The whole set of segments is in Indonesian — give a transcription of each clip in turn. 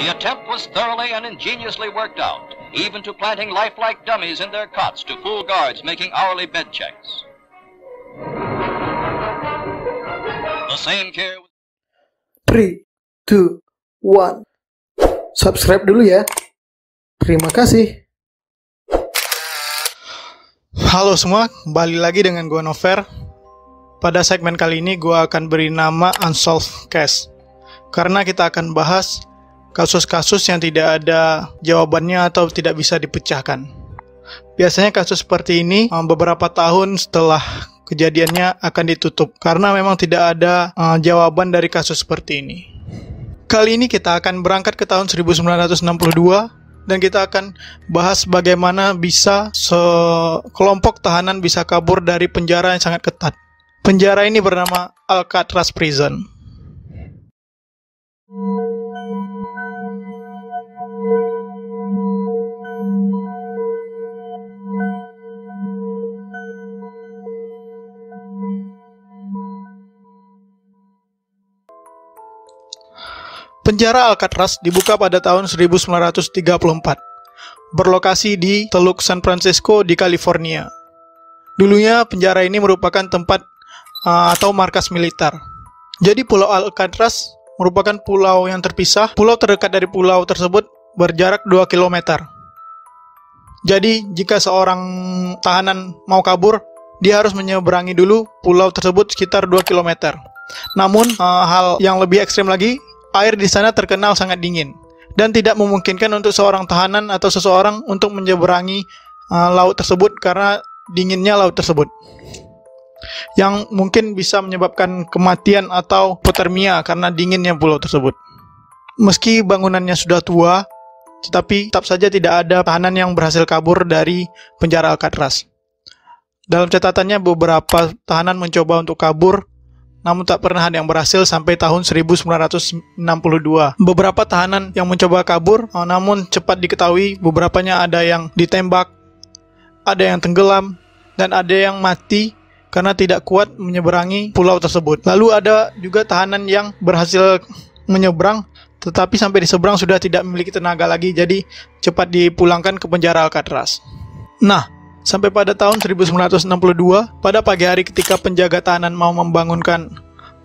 The attempt was thoroughly and ingeniously worked out, even to planting lifelike dummies in their cots to fool guards making hourly bed checks. The same care. 3, 2, 1. Subscribe dulu ya. Terima kasih. Halo semua, kembali lagi dengan gue Nover. Pada segmen kali ini gue akan beri nama Unsolved Case, karena kita akan bahas kasus-kasus yang tidak ada jawabannya atau tidak bisa dipecahkan. Biasanya kasus seperti ini beberapa tahun setelah kejadiannya akan ditutup karena memang tidak ada jawaban dari kasus seperti ini. Kali ini kita akan berangkat ke tahun 1962 dan kita akan bahas bagaimana bisa sekelompok tahanan bisa kabur dari penjara yang sangat ketat. Penjara ini bernama Alcatraz Prison. Penjara Alcatraz dibuka pada tahun 1934, berlokasi di Teluk San Francisco di California. Dulunya penjara ini merupakan tempat atau markas militer. Jadi Pulau Alcatraz merupakan pulau yang terpisah. Pulau terdekat dari pulau tersebut berjarak 2 km. Jadi jika seorang tahanan mau kabur, dia harus menyeberangi dulu pulau tersebut sekitar 2 km. Namun hal yang lebih ekstrim lagi, air di sana terkenal sangat dingin dan tidak memungkinkan untuk seorang tahanan atau seseorang untuk menyeberangi laut tersebut karena dinginnya laut tersebut, yang mungkin bisa menyebabkan kematian atau hipotermia karena dinginnya pulau tersebut. Meski bangunannya sudah tua, tetapi tetap saja tidak ada tahanan yang berhasil kabur dari penjara Alcatraz. Dalam catatannya, beberapa tahanan mencoba untuk kabur, namun tak pernah ada yang berhasil sampai tahun 1962. Beberapa tahanan yang mencoba kabur, namun cepat diketahui beberapanya ada yang ditembak, ada yang tenggelam, dan ada yang mati karena tidak kuat menyeberangi pulau tersebut. Lalu ada juga tahanan yang berhasil menyeberang, tetapi sampai di seberang sudah tidak memiliki tenaga lagi, jadi cepat dipulangkan ke penjara Alcatraz. Nah, sampai pada tahun 1962, pada pagi hari ketika penjaga tahanan mau membangunkan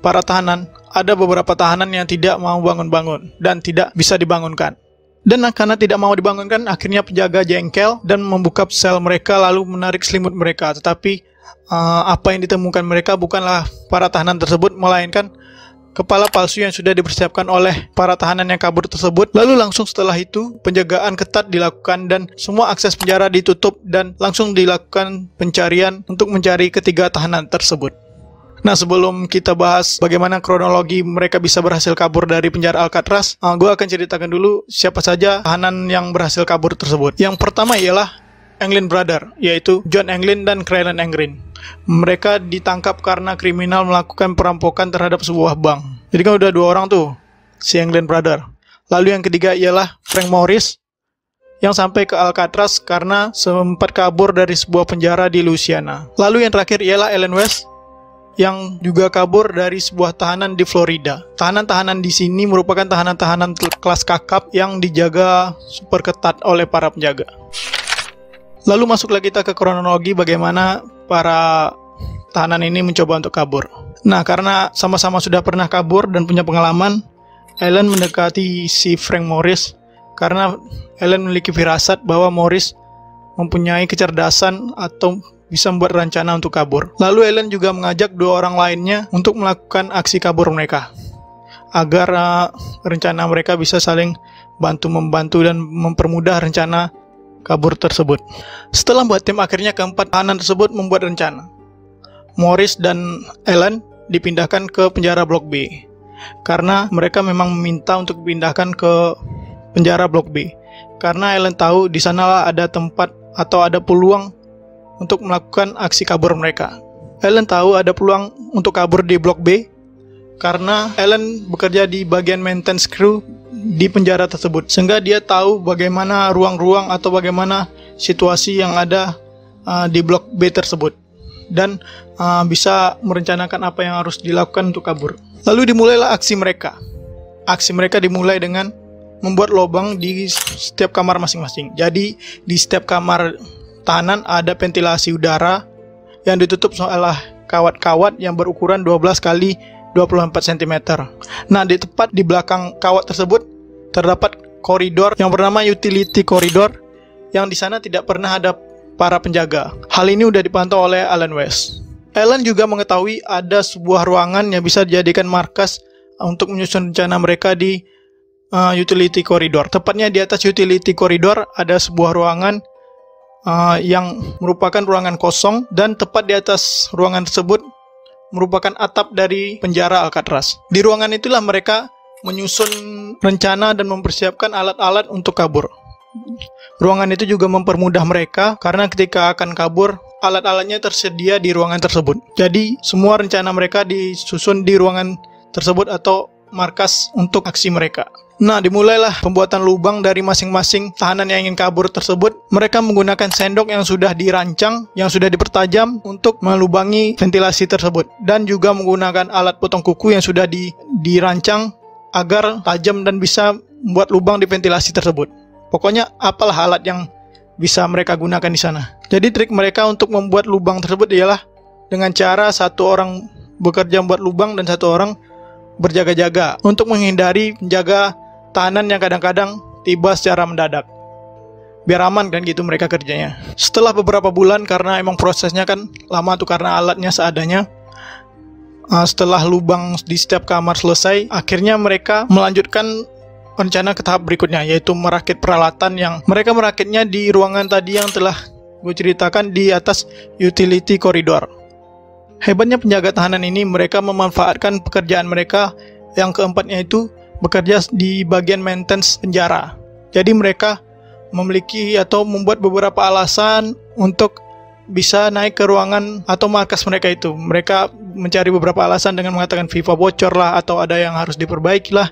para tahanan, ada beberapa tahanan yang tidak mau bangun-bangun dan tidak bisa dibangunkan. Dan karena tidak mau dibangunkan, akhirnya penjaga jengkel dan membuka sel mereka lalu menarik selimut mereka. Tetapi apa yang ditemukan mereka bukanlah para tahanan tersebut, melainkan kepala palsu yang sudah dipersiapkan oleh para tahanan yang kabur tersebut. Lalu langsung setelah itu penjagaan ketat dilakukan dan semua akses penjara ditutup dan langsung dilakukan pencarian untuk mencari ketiga tahanan tersebut. Nah, sebelum kita bahas bagaimana kronologi mereka bisa berhasil kabur dari penjara Alcatraz, gue akan ceritakan dulu siapa saja tahanan yang berhasil kabur tersebut. Yang pertama ialah Englund Brother, yaitu John Englund dan Crayland Englund. Mereka ditangkap karena kriminal melakukan perampokan terhadap sebuah bank. Jadi kan udah 2 orang tuh, si Englund Brother. Lalu yang ketiga ialah Frank Morris, yang sampai ke Alcatraz karena sempat kabur dari sebuah penjara di Louisiana. Lalu yang terakhir ialah Ellen West, yang juga kabur dari sebuah tahanan di Florida. Tahanan-tahanan di sini merupakan tahanan-tahanan kelas kakap yang dijaga super ketat oleh para penjaga. Lalu masuklah kita ke kronologi bagaimana para tahanan ini mencoba untuk kabur. Nah, karena sama-sama sudah pernah kabur dan punya pengalaman, Ellen mendekati si Frank Morris karena Ellen memiliki firasat bahwa Morris mempunyai kecerdasan atau bisa membuat rencana untuk kabur. Lalu Ellen juga mengajak 2 orang lainnya untuk melakukan aksi kabur mereka, agar rencana mereka bisa saling bantu-membantu dan mempermudah rencana kabur tersebut. Setelah membuat tim, akhirnya keempat tahanan tersebut membuat rencana. Morris dan Ellen dipindahkan ke penjara Blok B karena mereka memang meminta untuk dipindahkan ke penjara Blok B karena Ellen tahu di sanalah ada tempat atau ada peluang untuk melakukan aksi kabur mereka. Ellen tahu ada peluang untuk kabur di Blok B karena Ellen bekerja di bagian maintenance crew di penjara tersebut, sehingga dia tahu bagaimana ruang-ruang atau bagaimana situasi yang ada di Blok B tersebut dan bisa merencanakan apa yang harus dilakukan untuk kabur. Lalu dimulailah aksi mereka. Aksi mereka dimulai dengan membuat lubang di setiap kamar masing-masing. Jadi di setiap kamar tahanan ada ventilasi udara yang ditutup oleh kawat-kawat yang berukuran 12 kali 24 cm. Nah, tepat di belakang kawat tersebut terdapat koridor yang bernama utility corridor, yang di sana tidak pernah ada para penjaga. Hal ini sudah dipantau oleh Alan West. Alan juga mengetahui ada sebuah ruangan yang bisa dijadikan markas untuk menyusun rencana mereka di utility corridor. Tepatnya di atas utility corridor ada sebuah ruangan yang merupakan ruangan kosong, dan tepat di atas ruangan tersebut merupakan atap dari penjara Alcatraz. Di ruangan itulah mereka menyusun rencana dan mempersiapkan alat-alat untuk kabur. Ruangan itu juga mempermudah mereka karena ketika akan kabur, alat-alatnya tersedia di ruangan tersebut. Jadi semua rencana mereka disusun di ruangan tersebut atau markas untuk aksi mereka. Nah, dimulailah pembuatan lubang dari masing-masing tahanan yang ingin kabur tersebut. Mereka menggunakan sendok yang sudah dirancang, yang sudah dipertajam untuk melubangi ventilasi tersebut, dan juga menggunakan alat potong kuku yang sudah dirancang agar tajam dan bisa membuat lubang di ventilasi tersebut. Pokoknya apalah alat yang bisa mereka gunakan di sana. Jadi trik mereka untuk membuat lubang tersebut ialah dengan cara satu orang bekerja membuat lubang dan satu orang berjaga-jaga untuk menghindari penjaga tahanan yang kadang-kadang tiba secara mendadak. Biar aman kan gitu mereka kerjanya. Setelah beberapa bulan, karena emang prosesnya kan lama tuh karena alatnya seadanya, setelah lubang di setiap kamar selesai, akhirnya mereka melanjutkan rencana ke tahap berikutnya, yaitu merakit peralatan yang mereka merakitnya di ruangan tadi yang telah gue ceritakan di atas utility corridor. Hebatnya penjaga tahanan ini, mereka memanfaatkan pekerjaan mereka yang keempatnya itu bekerja di bagian maintenance penjara. Jadi mereka memiliki atau membuat beberapa alasan untuk bisa naik ke ruangan atau markas mereka itu. Mereka mencari beberapa alasan dengan mengatakan FIFA bocor lah, atau ada yang harus diperbaiki lah,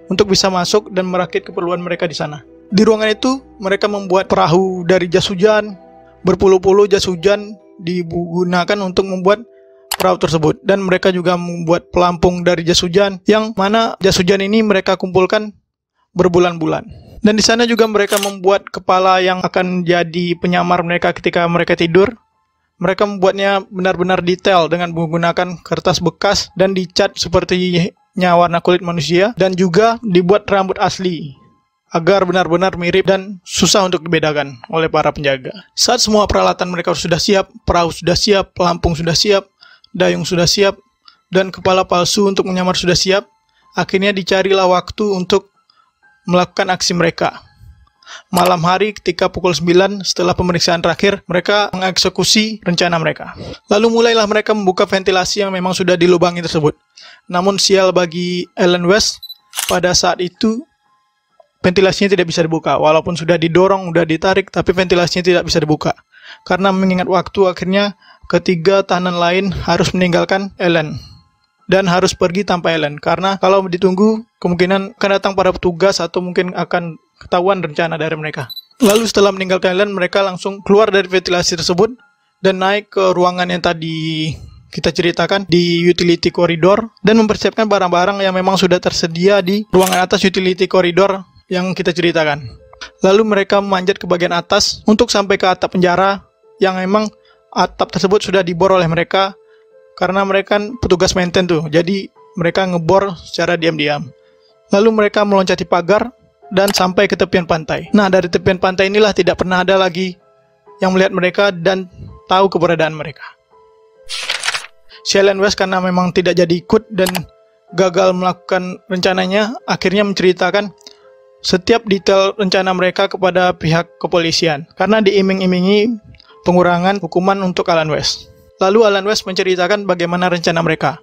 untuk bisa masuk dan merakit keperluan mereka di sana. Di ruangan itu mereka membuat perahu dari jas hujan, berpuluh-puluh jas hujan digunakan untuk membuat perahu tersebut, dan mereka juga membuat pelampung dari jas hujan, yang mana jas hujan ini mereka kumpulkan berbulan-bulan. Dan di sana juga mereka membuat kepala yang akan jadi penyamar mereka ketika mereka tidur. Mereka membuatnya benar-benar detail dengan menggunakan kertas bekas dan dicat sepertinya warna kulit manusia, dan juga dibuat rambut asli agar benar-benar mirip dan susah untuk dibedakan oleh para penjaga. Saat semua peralatan mereka sudah siap, perahu sudah siap, pelampung sudah siap, dayung sudah siap, dan kepala palsu untuk menyamar sudah siap, akhirnya dicarilah waktu untuk melakukan aksi mereka. Malam hari ketika pukul 9 setelah pemeriksaan terakhir, mereka mengeksekusi rencana mereka. Lalu mulailah mereka membuka ventilasi yang memang sudah dilubangi tersebut. Namun sial bagi Alan West, pada saat itu ventilasinya tidak bisa dibuka. Walaupun sudah didorong, sudah ditarik, tapi ventilasinya tidak bisa dibuka. Karena mengingat waktu, akhirnya ketiga tahanan lain harus meninggalkan Alan dan harus pergi tanpa Alan, karena kalau ditunggu kemungkinan akan datang para petugas atau mungkin akan ketahuan rencana dari mereka. Lalu setelah meninggalkan Alan, mereka langsung keluar dari ventilasi tersebut dan naik ke ruangan yang tadi kita ceritakan di utility corridor, dan mempersiapkan barang-barang yang memang sudah tersedia di ruangan atas utility corridor yang kita ceritakan. Lalu mereka memanjat ke bagian atas untuk sampai ke atap penjara, yang memang atap tersebut sudah dibor oleh mereka karena mereka kan petugas maintenance tuh. Jadi mereka ngebor secara diam-diam. Lalu mereka meloncati pagar dan sampai ke tepian pantai. Nah, dari tepian pantai inilah tidak pernah ada lagi yang melihat mereka dan tahu keberadaan mereka. Si Alan West karena memang tidak jadi ikut dan gagal melakukan rencananya, akhirnya menceritakan setiap detail rencana mereka kepada pihak kepolisian karena diiming-imingi pengurangan hukuman untuk Alan West. Lalu Alan West menceritakan bagaimana rencana mereka.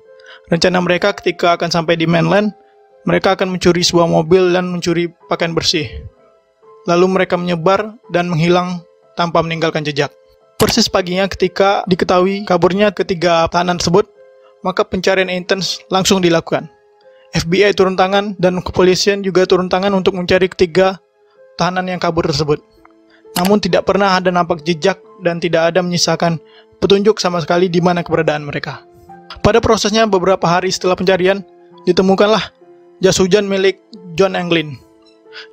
Rencana mereka ketika akan sampai di mainland, mereka akan mencuri sebuah mobil dan mencuri pakaian bersih. Lalu mereka menyebar dan menghilang tanpa meninggalkan jejak. Persis paginya ketika diketahui kaburnya ketiga tahanan tersebut, maka pencarian intens langsung dilakukan. FBI turun tangan dan kepolisian juga turun tangan untuk mencari ketiga tahanan yang kabur tersebut. Namun tidak pernah ada nampak jejak dan tidak ada menyisakan petunjuk sama sekali di mana keberadaan mereka. Pada prosesnya beberapa hari setelah pencarian, ditemukanlah jas hujan milik John Anglin.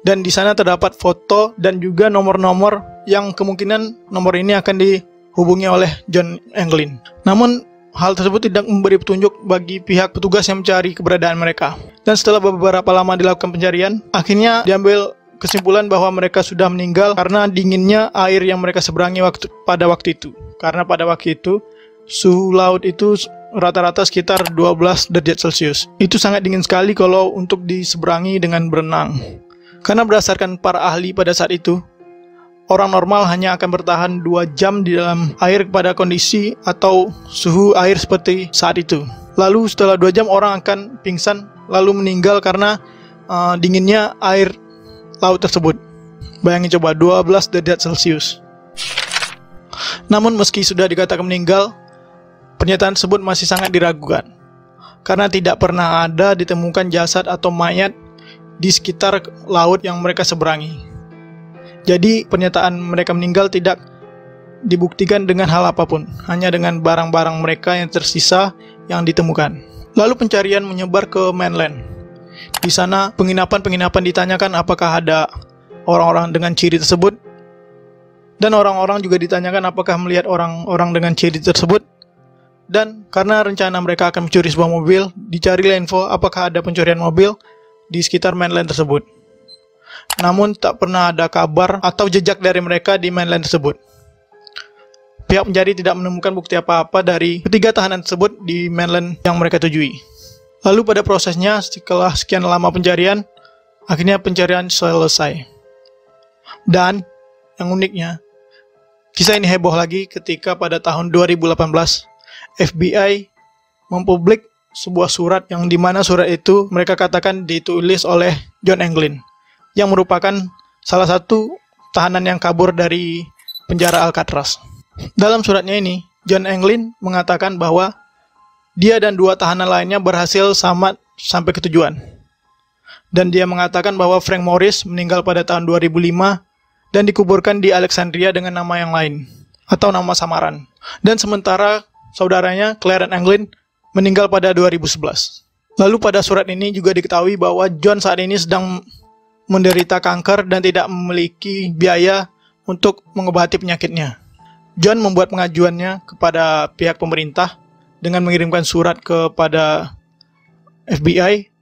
Dan di sana terdapat foto dan juga nomor-nomor yang kemungkinan nomor ini akan dihubungi oleh John Anglin. Namun hal tersebut tidak memberi petunjuk bagi pihak petugas yang mencari keberadaan mereka. Dan setelah beberapa lama dilakukan pencarian, akhirnya diambil kesimpulan bahwa mereka sudah meninggal karena dinginnya air yang mereka seberangi pada waktu itu. Karena pada waktu itu suhu laut itu rata-rata sekitar 12 derajat Celcius. Itu sangat dingin sekali kalau untuk diseberangi dengan berenang. Karena berdasarkan para ahli pada saat itu, orang normal hanya akan bertahan 2 jam di dalam air pada kondisi atau suhu air seperti saat itu. Lalu setelah 2 jam orang akan pingsan lalu meninggal karena dinginnya air laut tersebut. Bayangin coba 12 derajat Celcius. Namun meski sudah dikatakan meninggal, pernyataan tersebut masih sangat diragukan. Karena tidak pernah ada ditemukan jasad atau mayat di sekitar laut yang mereka seberangi. Jadi pernyataan mereka meninggal tidak dibuktikan dengan hal apapun, hanya dengan barang-barang mereka yang tersisa yang ditemukan. Lalu pencarian menyebar ke mainland. Di sana penginapan-penginapan ditanyakan apakah ada orang-orang dengan ciri tersebut, dan orang-orang juga ditanyakan apakah melihat orang-orang dengan ciri tersebut. Dan karena rencana mereka akan mencuri sebuah mobil, dicarilah info apakah ada pencurian mobil di sekitar mainland tersebut. Namun tak pernah ada kabar atau jejak dari mereka di mainland tersebut. Pihak pencari tidak menemukan bukti apa-apa dari ketiga tahanan tersebut di mainland yang mereka tujui. Lalu pada prosesnya setelah sekian lama pencarian, akhirnya pencarian selesai. Dan yang uniknya, kisah ini heboh lagi ketika pada tahun 2018 FBI mempublik sebuah surat yang dimana surat itu mereka katakan ditulis oleh John Anglin, yang merupakan salah satu tahanan yang kabur dari penjara Alcatraz. Dalam suratnya ini, John Anglin mengatakan bahwa dia dan 2 tahanan lainnya berhasil selamat sampai ke tujuan. Dan dia mengatakan bahwa Frank Morris meninggal pada tahun 2005 dan dikuburkan di Alexandria dengan nama yang lain atau nama samaran. Dan sementara saudaranya Clarence Anglin meninggal pada 2011. Lalu pada surat ini juga diketahui bahwa John saat ini sedang menderita kanker dan tidak memiliki biaya untuk mengobati penyakitnya. John membuat pengajuannya kepada pihak pemerintah dengan mengirimkan surat kepada FBI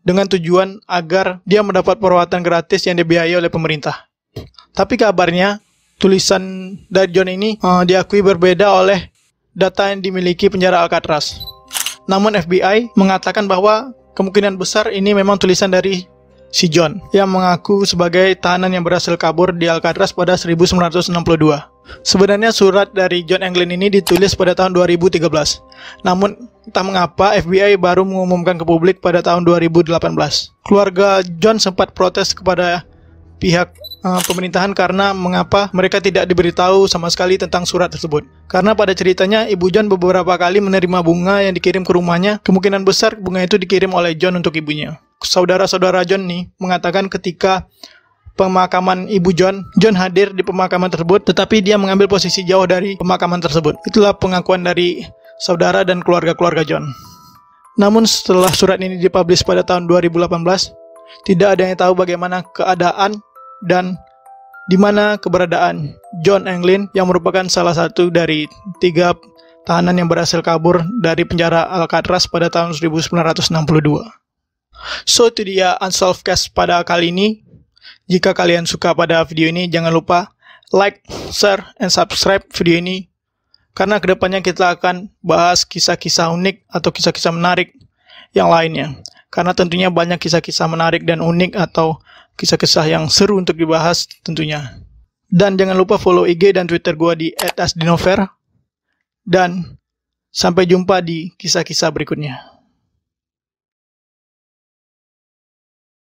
dengan tujuan agar dia mendapat perawatan gratis yang dibiayai oleh pemerintah. Tapi kabarnya tulisan dari John ini diakui berbeda oleh data yang dimiliki penjara Alcatraz. Namun FBI mengatakan bahwa kemungkinan besar ini memang tulisan dari si John yang mengaku sebagai tahanan yang berhasil kabur di Alcatraz pada 1962. Sebenarnya surat dari John Anglin ini ditulis pada tahun 2013. Namun entah mengapa FBI baru mengumumkan ke publik pada tahun 2018. Keluarga John sempat protes kepada pihak pemerintahan karena mengapa mereka tidak diberitahu sama sekali tentang surat tersebut. Karena pada ceritanya Ibu John beberapa kali menerima bunga yang dikirim ke rumahnya. Kemungkinan besar bunga itu dikirim oleh John untuk ibunya. Saudara-saudara John nih mengatakan ketika pemakaman Ibu John hadir di pemakaman tersebut, tetapi dia mengambil posisi jauh dari pemakaman tersebut. Itulah pengakuan dari saudara dan keluarga-keluarga John. Namun setelah surat ini dipublish pada tahun 2018, tidak ada yang tahu bagaimana keadaan dan di mana keberadaan John Anglin yang merupakan salah satu dari 3 tahanan yang berhasil kabur dari penjara Alcatraz pada tahun 1962. So itu dia Unsolved Case pada kali ini. Jika kalian suka pada video ini, jangan lupa like, share, and subscribe video ini. Karena kedepannya kita akan bahas kisah-kisah unik atau kisah-kisah menarik yang lainnya. Karena tentunya banyak kisah-kisah menarik dan unik atau kisah-kisah yang seru untuk dibahas tentunya. Dan jangan lupa follow IG dan Twitter gua di @asdinover. Dan sampai jumpa di kisah-kisah berikutnya.